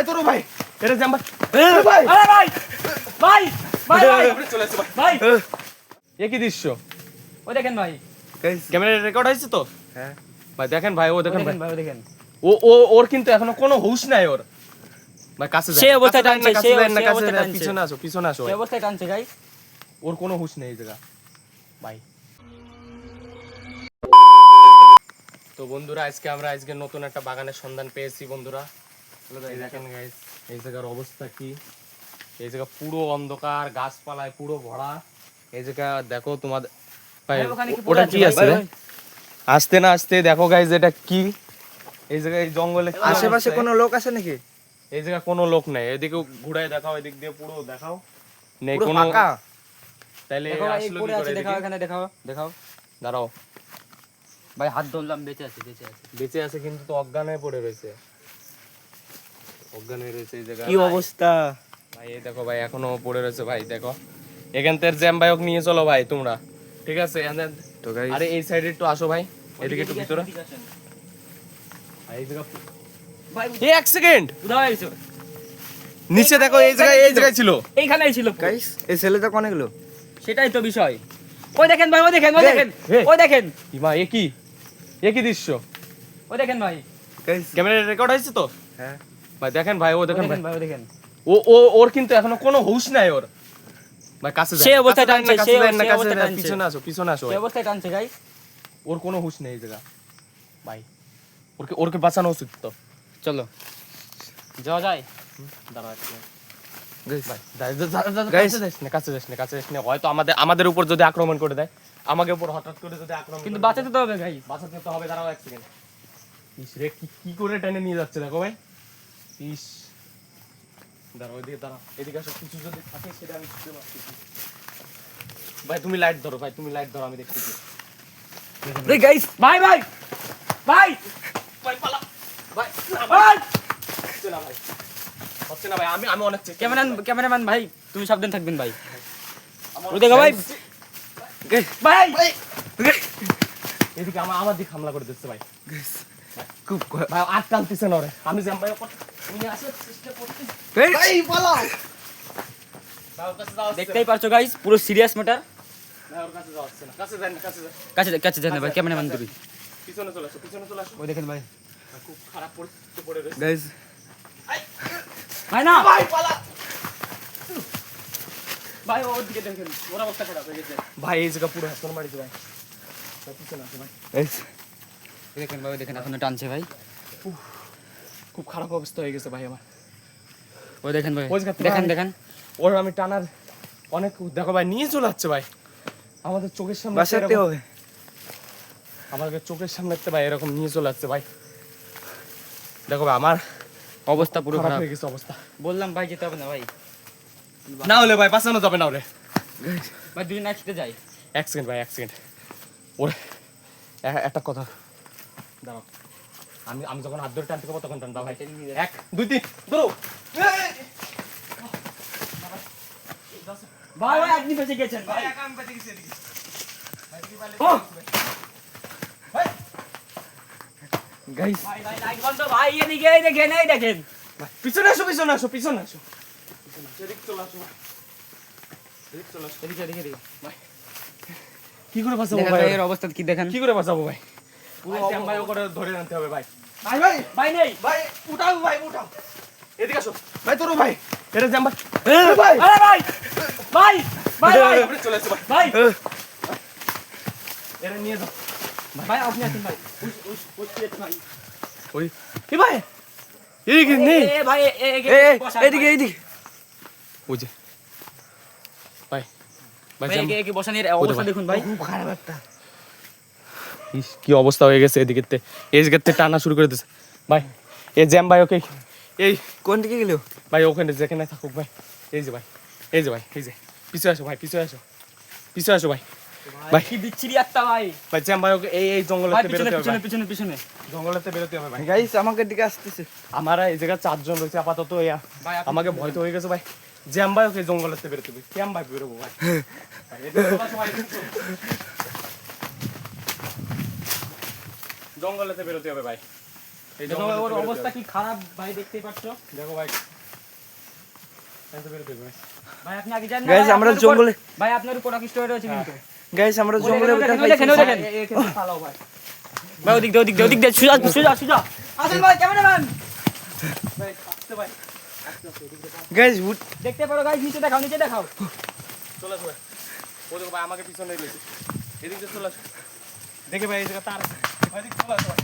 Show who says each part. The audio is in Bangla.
Speaker 1: তোর ভাই এটা জ্যাম ভাই
Speaker 2: আরে ভাই ভাই ভাই ভাই
Speaker 1: চলে আসছে
Speaker 2: ভাই
Speaker 1: এ কি দৃশ্য
Speaker 2: ওই দেখেন ভাই
Speaker 1: ক্যামেরা রেকর্ড হয়েছে তো
Speaker 3: হ্যাঁ
Speaker 1: ভাই দেখেন ভাই ও দেখেন ভাই
Speaker 2: ভাই ওই দেখেন
Speaker 1: ওর কিন্তু এখনো কোনো হুঁশ নাই ওর ভাই কাছে
Speaker 2: সে অবস্থায় টানছে, সে
Speaker 1: কাছে
Speaker 2: অবস্থায় টানছে।
Speaker 1: পিছনে আসো
Speaker 2: এই অবস্থায় টানছে গাইস
Speaker 1: ওর কোনো হুঁশ নেই এই জায়গা ভাই তো বন্ধুরা আজকে নতুন একটা বাগানের সন্ধান পেয়েছি বন্ধুরা এই দেখেন গাইস এই জায়গার অবস্থা কি এই জায়গা পুরো অন্ধকার গাছপালায় পুরো ভরা এই জায়গা দেখো তোমাদের ভাই
Speaker 2: ভাই, ওখানে কি
Speaker 1: ওটা
Speaker 2: পড়ে
Speaker 1: কি
Speaker 2: আছে?
Speaker 1: আছে
Speaker 2: ভাই, ভাই।
Speaker 1: আসতে না আসতে দেখো গাইস এটা কি এই জায়গায় এই জঙ্গলে কি
Speaker 3: আশেপাশে
Speaker 1: অবস্থা?
Speaker 3: কোনো লোক আছে নাকি?
Speaker 1: এই জায়গা কোনো লোক নাই এদিকে ঘুরায় দেখাও এদিক দিয়ে পুরো দেখাও নেই
Speaker 3: পুরো
Speaker 1: কোনো
Speaker 3: ফাঁকা।
Speaker 1: তাইলে
Speaker 2: দেখো ভাই
Speaker 1: আসলো
Speaker 2: পড়ে
Speaker 1: কি
Speaker 2: আছে,
Speaker 1: করে
Speaker 2: দেখাও
Speaker 1: এদিকে?
Speaker 2: এখানে, দেখাও দেখাও
Speaker 1: দাঁড়াও
Speaker 2: ভাই হাত ধরলাম, বেঁচে আছে
Speaker 1: বেঁচে আছে কিন্তু তো অজ্ঞান হয়ে পড়ে রয়েছে অজ্ঞান হয়ে রয়েছে এই জায়গা
Speaker 3: কি অবস্থা?
Speaker 1: ভাই এই দেখো ভাই এখনো পড়ে রয়েছে ভাই দেখো এখান থেকে জ্যাম বাইক নিয়ে চলো ভাই তোমরা ঠিক আছে
Speaker 3: তো গাইস
Speaker 1: আরে এই সাইডে একটু আসো ভাই এদিকে একটু ভিতরে এই জায়গা
Speaker 2: ভাই
Speaker 1: এই এক সেকেন্ড
Speaker 2: উধাও হয়ে গেছে।
Speaker 1: নিচে দেখো এই জায়গায় ছিল
Speaker 2: এইখানেই ছিল
Speaker 3: গাইস এই ছেলেটা কোনে গেল?
Speaker 2: সেটাই তো বিষয়। ওই দেখেন ভাই, ওই দেখেন, ওই দেখেন,
Speaker 1: হে।
Speaker 2: ওই দেখেন,
Speaker 1: ইমা এ কি দৃশ্য
Speaker 2: ওই দেখেন ভাই,
Speaker 3: গাইস
Speaker 1: ক্যামেরা রেকর্ড হয়েছে তো
Speaker 3: হ্যাঁ
Speaker 1: ভাই দেখেন ভাই ও
Speaker 2: ওই
Speaker 1: দেখেন
Speaker 2: দেখেন
Speaker 1: ভাই
Speaker 2: ভাই, ওই দেখেন
Speaker 1: ওর কিন্তু এখনো কোনো হুঁশ নাই ওর ভাই কাছে
Speaker 2: সে অবস্থায় টানছে, সে
Speaker 1: কাছে
Speaker 2: অবস্থায় টানছে।
Speaker 1: পিছনে আসো
Speaker 2: এই অবস্থায় টানছে গাইস।
Speaker 1: ওর কোনো হুঁশ নেই এই জায়গা ভাই ওরকে বাঁচানো উচিত তো
Speaker 2: চলো যাওয়া যায়।
Speaker 1: দাঁড়া একটু।
Speaker 3: গাইস
Speaker 1: ভাই
Speaker 3: Guys.
Speaker 1: কাছে যাস না হয়তো আমাদের উপর যদি আক্রমণ করে দেয় আমাকে উপর হঠাৎ করে যদি আক্রমণ
Speaker 2: কিন্তু
Speaker 1: করে
Speaker 2: বাঁচাতে তো হবে গাইস।
Speaker 1: দেয়, বাঁচাতে তো হবে দাঁড়াও এক সেকেন্ড ইস রে কি করে টেনে নিয়ে যাচ্ছে দেখো ভাই ইস দাঁড়াও এদিকে আসো কিছু যদি থাকে সেটা আমি বুঝতে পারছি ভাই তুমি লাইট ধরো আমি দেখতেছি
Speaker 3: রে গাইস
Speaker 2: ভাই ভাই ভাই
Speaker 1: ভাই পালা ভাই
Speaker 2: ভাই
Speaker 1: হচ্ছে না ভাই হচ্ছে না ভাই আমি অনেক চেষ্টা
Speaker 2: ক্যামেরাম্যান ভাই তুমি সাবধান থাকবেন ভাই। ওই দেখো ভাই,
Speaker 3: গাইস
Speaker 2: ভাই
Speaker 1: এদিকে আমার দিকে হামলা করে দিচ্ছে ভাই
Speaker 3: গাইস খুব
Speaker 1: ভাই আর টানতেছে না রে আমি জ্যাম ভাই তুমি আসার চেষ্টা করতেছি
Speaker 3: ভাই পালাও।
Speaker 1: ভাই ওর কাছে যাওয়া হচ্ছে
Speaker 2: দেখতেই পারছো গাইস, পুরো সিরিয়াস ম্যাটার।
Speaker 1: না ওর কাছে যাওয়া হচ্ছে না কাছে যান
Speaker 2: কাছে কাছে যান ভাই, ক্যামেরাম্যান তুমি
Speaker 1: পিছনে চলে আসো
Speaker 2: ওই দেখেন ভাই,
Speaker 1: ভাই, খুব খারাপ পরিস্থিতি পড়ে রয়েছে
Speaker 3: গাইস
Speaker 2: ভাই না
Speaker 1: ভাই পালা
Speaker 2: ভাই ওর দিকে দেখেন, ওর অবস্থা খারাপ হয়ে গেছে।
Speaker 1: ভাই এই জায়গা পুরো হাসপাতাল মারিছে ভাই ভাই পিছনে আসো ভাই
Speaker 3: গাইস
Speaker 2: ওই দেখেন ভাই, ওই দেখেন এখনো টানছে ভাই।
Speaker 1: খুব খারাপ অবস্থা হয়ে গেছে ভাই আমার
Speaker 2: ওই দেখেন ভাই,
Speaker 1: ওই জায়গা
Speaker 2: দেখেন
Speaker 1: ভাই।
Speaker 2: দেখেন
Speaker 1: ওর আমি টানার অনেক দেখো ভাই নিয়ে চলে যাচ্ছে ভাই আমাদের চোখের সামনে
Speaker 3: বাঁচাতে হবে।
Speaker 1: আমাদের চোখের সামনে ভাই এরকম নিয়ে চলে যাচ্ছে ভাই দেখো ভাই আমার
Speaker 2: অবস্থা পুরো
Speaker 1: খারাপ
Speaker 2: খারাপ
Speaker 1: হয়ে গেছে অবস্থা
Speaker 2: বললাম ভাই যেতে হবে না ভাই।
Speaker 1: না হলে ভাই বাঁচানো যাবে না ওরে
Speaker 2: ভাই দুজন একসাথে যাই।
Speaker 1: এক সেকেন্ড ওরে একটা কথা দাঁড়াও আমি যখন হাত ধরে টানতে পারবো তখন টানবা ভাই 1 2 3 ধরো
Speaker 2: ভাই ভাই আপনি ফেসে গেছেন ভাই।
Speaker 1: আমি বেঁচে গেছি এদিকে
Speaker 2: ও
Speaker 3: গাইস
Speaker 2: ভাই ভাই লাইট বন্ধ ভাই, এদিকে এই দেখেন, এই দেখেন
Speaker 1: পিছনে আসো এদিকে চলে আসো
Speaker 2: এদিকে এদিকে এদিকে
Speaker 1: কি করে বাঁচাবো
Speaker 2: দেখেন
Speaker 1: ভাই
Speaker 2: ভাই এর অবস্থা কি দেখেন।
Speaker 1: কি করে বাঁচাবো ভাই
Speaker 2: পুরো
Speaker 1: জ্যাম ভাই ওকে ধরে আনতে হবে ভাই
Speaker 2: ভাই নেই
Speaker 1: ভাই উঠাও এদিকে আসো ভাই তোর ভাই এটা জ্যাম ভাই
Speaker 3: ভাই
Speaker 2: আরে ভাই ভাই ভাই ভাই
Speaker 1: আপনি চলে আসো ভাই
Speaker 2: ভাই
Speaker 1: এটা নিয়ে যাও
Speaker 2: ভাই আপনি আসেন ভাই। উস ভাই
Speaker 1: ওই কি ভাই এদিকে নেই
Speaker 2: এ ভাই
Speaker 3: এইদিকে এইদিকে
Speaker 1: ওই যে ভাই ভাই
Speaker 2: ভাই
Speaker 1: জ্যাম
Speaker 2: একে বসানির অবস্থা দেখুন ভাই।
Speaker 3: খুব খারাপ একটা।
Speaker 1: ইস, কি অবস্থা হয়ে গেছে এদিকে টানা শুরু করে দিয়েছে ভাই এই জ্যাম ভাই ওকে এই
Speaker 3: কোন দিকে গেল?
Speaker 1: ভাই ওখানে যেখানে থাকুক ভাই এই যে পিছু আসো ভাই ভাই
Speaker 2: কি বিচ্ছিরি একটা ভাই।
Speaker 1: ভাই জ্যাম ভাই ওকে এই
Speaker 2: ভাই
Speaker 1: জঙ্গলেতে
Speaker 2: পিছনে
Speaker 1: বেরোতে হবে
Speaker 2: পিছনে
Speaker 1: ভাই।
Speaker 2: পিছনে পিছনে
Speaker 1: জঙ্গলেতে বেরোতে হবে ভাই
Speaker 3: গাইস আমাকে দিকে আসতেছে।
Speaker 1: আমার এই জায়গায় 4 জন রয়েছে আপাতত
Speaker 2: ভাই আপনি
Speaker 1: আমাকে ভয় তো হয়ে গেছে ভাই জ্যাম ভাই ওকে জঙ্গলেতে বেরোতে হবে কেম ভাই বেরোবো ভাই ভাই, এদিকে চলে আসো ভাই, এদিকে চলো। জঙ্গলেতে বেরোতে হবে ভাই এই
Speaker 2: দেখো
Speaker 1: জঙ্গলের
Speaker 2: ওর
Speaker 1: ভিতরে
Speaker 2: অবস্থা
Speaker 1: বেরোতে
Speaker 2: কি খারাপ ভাই, দেখতেই পাচ্ছ।
Speaker 1: হবে। দেখো ভাই বেরোতে হবে।
Speaker 2: ভাই আপনি আগে যান না
Speaker 3: Guys,
Speaker 2: ভাই,
Speaker 3: আমরা
Speaker 2: আপনার উপর-
Speaker 3: জঙ্গলে
Speaker 2: ভাই আপনার উপর অকিষ্ট হয়ে রয়েছে কিন্তু।
Speaker 3: গাইস আমরা
Speaker 2: ওই
Speaker 3: জঙ্গলের
Speaker 2: দেখেন,
Speaker 3: ভিতরে
Speaker 2: ওই দেখেন, ওই দেখেন,
Speaker 3: পাইছি।
Speaker 2: ওই দেখেন।
Speaker 1: এখানে পালাও ভাই।
Speaker 2: ভাই ওদিক দিয়ে, ওদিক দিয়ে, ওদিক দিয়ে, সুজা সুজা সুজা আসেন ভাই, ক্যামেরাম্যান।
Speaker 1: ভাই আসতে ভাই।
Speaker 3: গাইস
Speaker 2: দেখতে পারো গাইস, নিচে দেখাও, নিচে দেখাও।
Speaker 1: চলে আসো ভাই। ও দেখো ভাই আমাকে পিছনে রয়েছে। এদিক দিয়ে চলে আসো। দেখে ভাই এই জায়গা তার আছে। ভাই এদিকে চলে আসো ভাই।